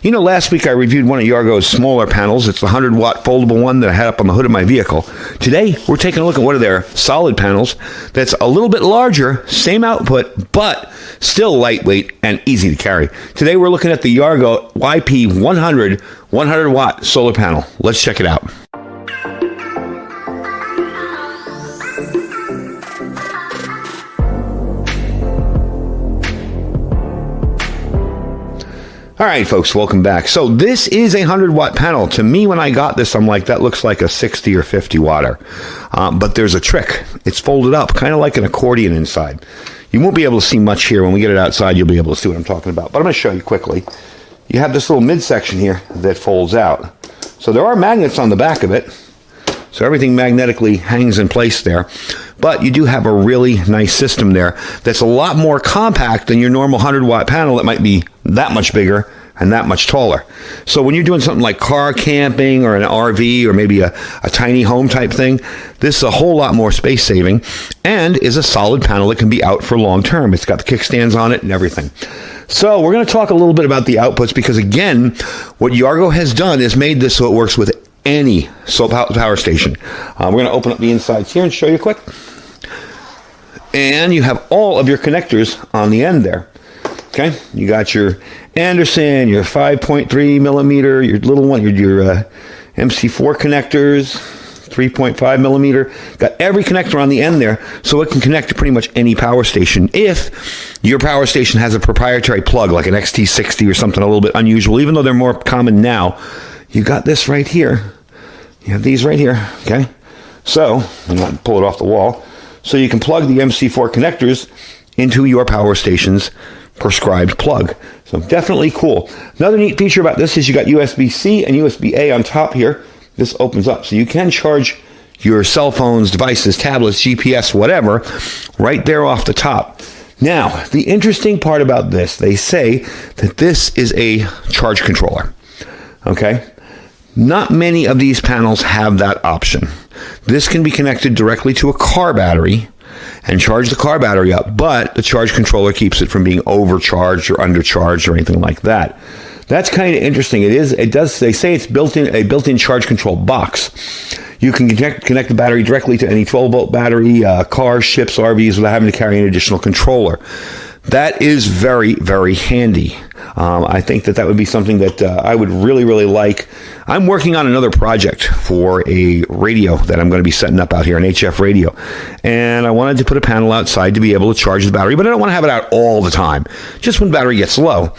You know, last week I reviewed one of Yargo's smaller panels. It's the 100-watt foldable one that I had up on the hood of my vehicle. Today, we're taking a look at one of their solid panels that's a little bit larger, same output, but still lightweight and easy to carry. Today, we're looking at the Yargo YP100 100-watt solar panel. Let's check it out. All right, folks, welcome back. So this is a 100-watt panel. To me, when I got this, I'm like, that looks like a 60 or 50 watter. But there's a trick. It's folded up, kind of like an accordion inside. You won't be able to see much here. When we get it outside, you'll be able to see what I'm talking about. But I'm going to show you quickly. You have this little midsection here that folds out. So there are magnets on the back of it. So everything magnetically hangs in place there. But you do have a really nice system there that's a lot more compact than your normal 100-watt panel that might be that much bigger and that much taller. So when you're doing something like car camping or an RV or maybe a tiny home type thing, this is a whole lot more space saving and is a solid panel that can be out for long term. It's got the kickstands on it and everything. So we're going to talk a little bit about the outputs because, again, what Yargo has done is made this so it works with any power station. We're going to open up the insides here and show you quick. And you have all of your connectors on the end there. Okay, you got your Anderson, your 5.3 millimeter, your little one, your MC4 connectors, 3.5 millimeter. Got every connector on the end there, so it can connect to pretty much any power station. If your power station has a proprietary plug, like an XT60 or something a little bit unusual, even though they're more common now, you got this right here. You have these right here. Okay, so I'm not pull it off the wall. So you can plug the MC4 connectors into your power station's prescribed plug. So definitely cool. Another neat feature about this is you got USB-C and USB-A on top here. This opens up. So you can charge your cell phones, devices, tablets, GPS, whatever, right there off the top. Now, the interesting part about this, they say that this is a charge controller. Okay? Not many of these panels have that option. This can be connected directly to a car battery and charge the car battery up, but the charge controller keeps it from being overcharged or undercharged or anything like that. That's kind of interesting. They say it's a built-in charge control box. You can connect the battery directly to any 12-volt battery, cars, ships, RVs without having to carry an additional controller. That is very, very handy. I think that would be something that I would really, really like. I'm working on another project for a radio that I'm going to be setting up out here, an HF radio. And I wanted to put a panel outside to be able to charge the battery, but I don't want to have it out all the time. Just when battery gets low.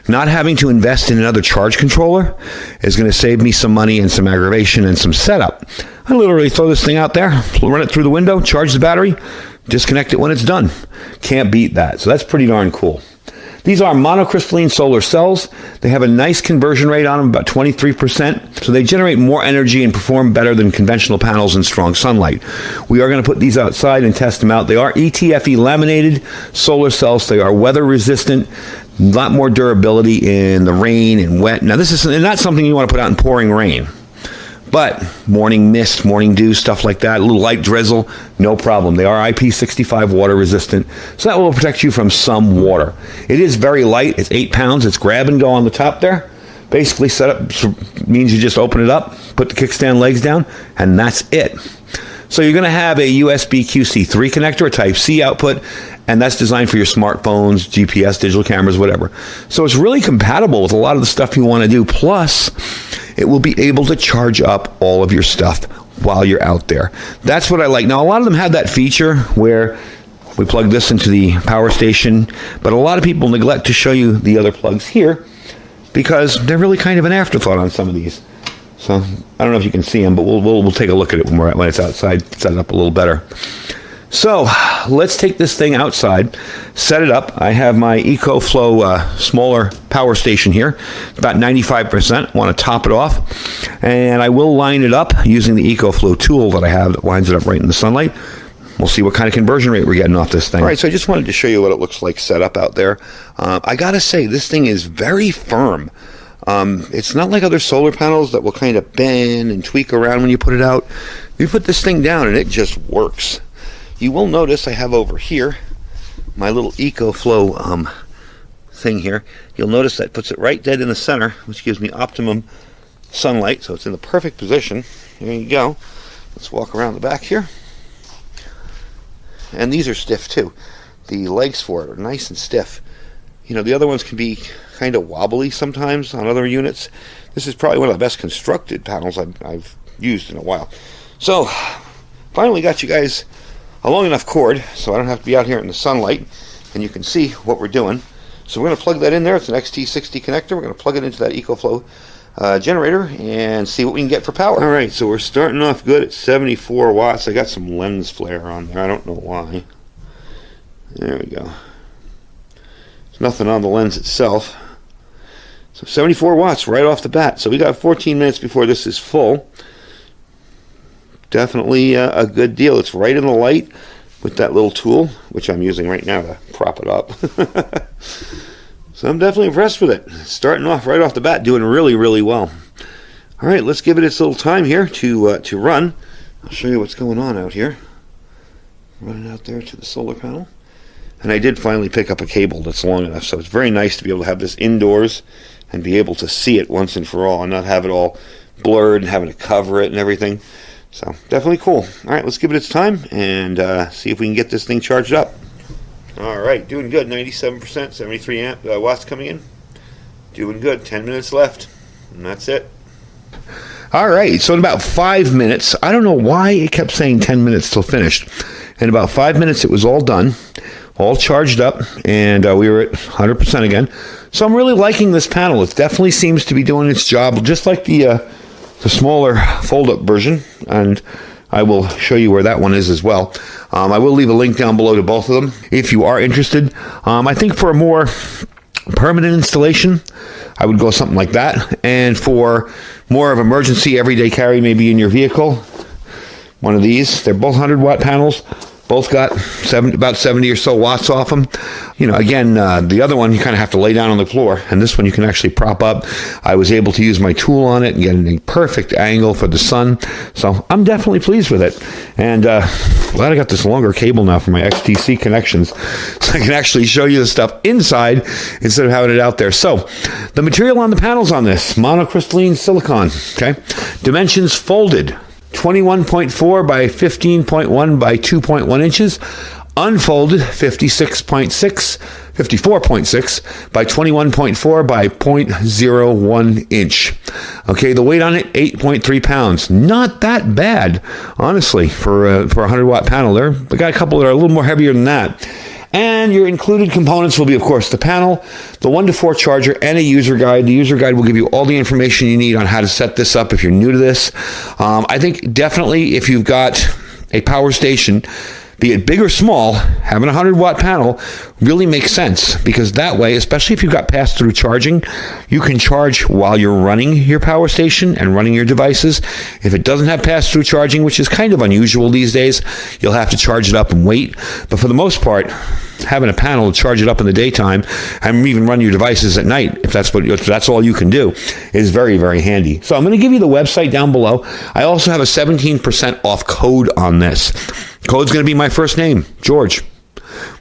Not having to invest in another charge controller is going to save me some money and some aggravation and some setup. I literally throw this thing out there, run it through the window, charge the battery, disconnect it when it's done. Can't beat that. So that's pretty darn cool. These are monocrystalline solar cells. They have a nice conversion rate on them, about 23%. So they generate more energy and perform better than conventional panels in strong sunlight. We are going to put these outside and test them out. They are ETFE laminated solar cells. They are weather resistant. A lot more durability in the rain and wet. Now, this is not something you want to put out in pouring rain. But morning mist, morning dew, stuff like that, a little light drizzle, no problem. They are IP65 water resistant, so that will protect you from some water. It is very light. It's 8 pounds. It's grab and go on the top there. Basically set up means you just open it up, put the kickstand legs down, and that's it. So you're going to have a USB QC3 connector, a Type-C output, and that's designed for your smartphones, GPS, digital cameras, whatever. So it's really compatible with a lot of the stuff you want to do. Plus, it will be able to charge up all of your stuff while you're out there. That's what I like. Now, a lot of them have that feature where we plug this into the power station, but a lot of people neglect to show you the other plugs here because they're really kind of an afterthought on some of these. So I don't know if you can see them, but we'll take a look at it when it's outside, set it up a little better. So let's take this thing outside, set it up. I have my EcoFlow smaller power station here, about 95%. Want to top it off, and I will line it up using the EcoFlow tool that I have that lines it up right in the sunlight. We'll see what kind of conversion rate we're getting off this thing. All right, so I just wanted to show you what it looks like set up out there. I gotta say, this thing is very firm. It's not like other solar panels that will kind of bend and tweak around when you put it out. You put this thing down and it just works. You will notice I have over here my little EcoFlow thing here, you'll notice that puts it right dead in the center, which gives me optimum sunlight, so it's in the perfect position. There you go. Let's walk around the back here. And these are stiff too. The legs for it are nice and stiff. You know, the other ones can be kind of wobbly sometimes on other units. This is probably one of the best constructed panels I've used in a while. So, finally got you guys a long enough cord so I don't have to be out here in the sunlight, and you can see what we're doing. So we're going to plug that in there. It's an XT60 connector. We're going to plug it into that EcoFlow generator and see what we can get for power. All right, so we're starting off good at 74 watts. I got some lens flare on there. I don't know why. There we go. There's nothing on the lens itself. So 74 watts right off the bat. So we got 14 minutes before this is full. Definitely a good deal. It's right in the light with that little tool, which I'm using right now to prop it up. So I'm definitely impressed with it. Starting off right off the bat, doing really, really well. All right, let's give it its little time here to run. I'll show you what's going on out here. Running out there to the solar panel. And I did finally pick up a cable that's long enough, so it's very nice to be able to have this indoors and be able to see it once and for all and not have it all blurred and having to cover it and everything. So definitely cool. All right, let's give it its time and see if we can get this thing charged up. All right, doing good. 97%, 73 watts coming in. Doing good. 10 minutes left, and that's it. All right, so in about 5 minutes, I don't know why it kept saying 10 minutes till finished. In about 5 minutes, it was all done, all charged up, and we were at 100% again. So I'm really liking this panel. It definitely seems to be doing its job, just like the smaller fold-up version, and I will show you where that one is as well. I will leave a link down below to both of them if you are interested. I think for a more permanent installation, I would go something like that. And for more of emergency everyday carry, maybe in your vehicle, one of these. They're both 100-watt panels. Both got about 70 or so watts off them. You know, again, the other one you kind of have to lay down on the floor, and this one you can actually prop up. I was able to use my tool on it and get a perfect angle for the sun. So I'm definitely pleased with it. And glad I got this longer cable now for my XTC connections, so I can actually show you the stuff inside instead of having it out there. So the material on the panels on this, monocrystalline silicon, okay? Dimensions folded. 21.4 by 15.1 by 2.1 inches. Unfolded 54.6 by 21.4 by 0.01 inch. Okay, the weight on it, 8.3 pounds. Not that bad, honestly, for a 100-watt panel there. We got a couple that are a little more heavier than that. And your included components will be, of course, the panel, the 1 to 4 charger, and a user guide. The user guide will give you all the information you need on how to set this up if you're new to this. I think definitely if you've got a power station, be it big or small, having a 100-watt panel really makes sense, because that way, especially if you've got pass-through charging, you can charge while you're running your power station and running your devices. If it doesn't have pass-through charging, which is kind of unusual these days, you'll have to charge it up and wait. But for the most part, having a panel to charge it up in the daytime and even run your devices at night, if that's all you can do, is very, very handy. So I'm going to give you the website down below. I also have a 17% off code on this. Code's going to be my first name, George.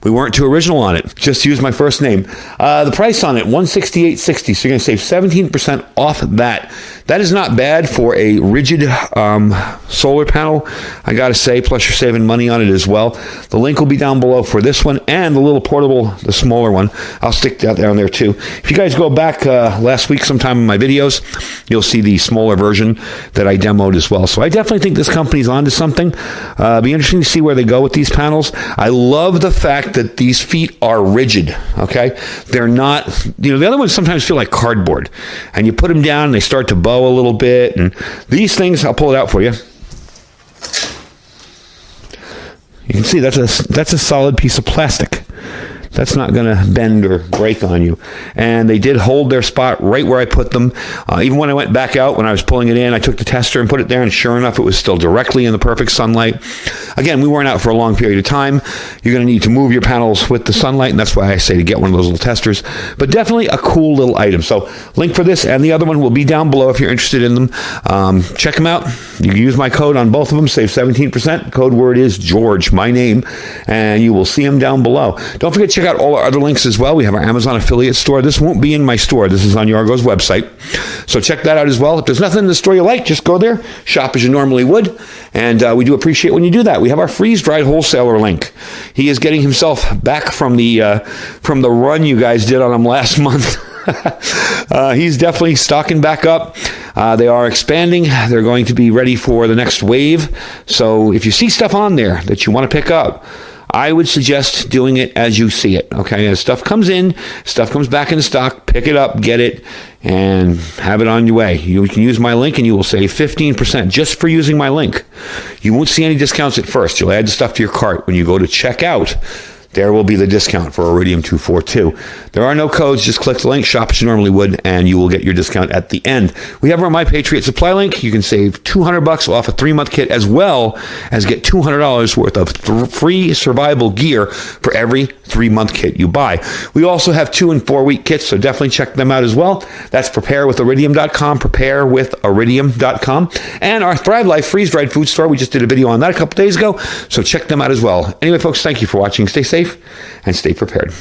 We weren't too original on it. Just use my first name. The price on it, $168.60. So you're going to save 17% off that. That is not bad for a rigid solar panel, I got to say, plus you're saving money on it as well. The link will be down below for this one and the little portable, the smaller one. I'll stick that down there too. If you guys go back last week sometime in my videos, you'll see the smaller version that I demoed as well. So I definitely think this company's onto something. Be interesting to see where they go with these panels. I love the fact that these feet are rigid, okay? They're not, the other ones sometimes feel like cardboard, and you put them down and they start to bow a little bit, and these things, I'll pull it out for you. You can see that's a solid piece of plastic. That's not going to bend or break on you. And they did hold their spot right where I put them. Even when I went back out, when I was pulling it in, I took the tester and put it there, and sure enough, it was still directly in the perfect sunlight. Again, we weren't out for a long period of time. You're going to need to move your panels with the sunlight, and that's why I say to get one of those little testers. But definitely a cool little item. So link for this and the other one will be down below if you're interested in them. Check them out. You can use my code on both of them. Save 17%. Code word is George, my name, and you will see them down below. Don't forget to check check out all our other links as well. We have our Amazon affiliate store. This won't be in my store. This is on Yargo's website. So check that out as well. If there's nothing in the store you like, just go there, shop as you normally would. And we do appreciate when you do that. We have our freeze-dried wholesaler link. He is getting himself back from the run you guys did on him last month. He's definitely stocking back up. They are expanding. They're going to be ready for the next wave. So if you see stuff on there that you want to pick up, I would suggest doing it as you see it. Okay, as stuff comes in, stuff comes back into stock, pick it up, get it, and have it on your way. You can use my link and you will save 15% just for using my link. You won't see any discounts at first. You'll add the stuff to your cart. When you go to checkout, there will be the discount for Iridium 242. There are no codes. Just click the link, shop as you normally would, and you will get your discount at the end. We have our My Patriot Supply link. You can save $200 off a 3-month kit, as well as get $200 worth of free survival gear for every 3-month kit you buy. We also have 2 and 4-week kits, so definitely check them out as well. That's preparewithiridium.com, preparewithiridium.com, and our Thrive Life freeze-dried food store. We just did a video on that a couple days ago, so check them out as well. Anyway, folks, thank you for watching. Stay safe and stay prepared.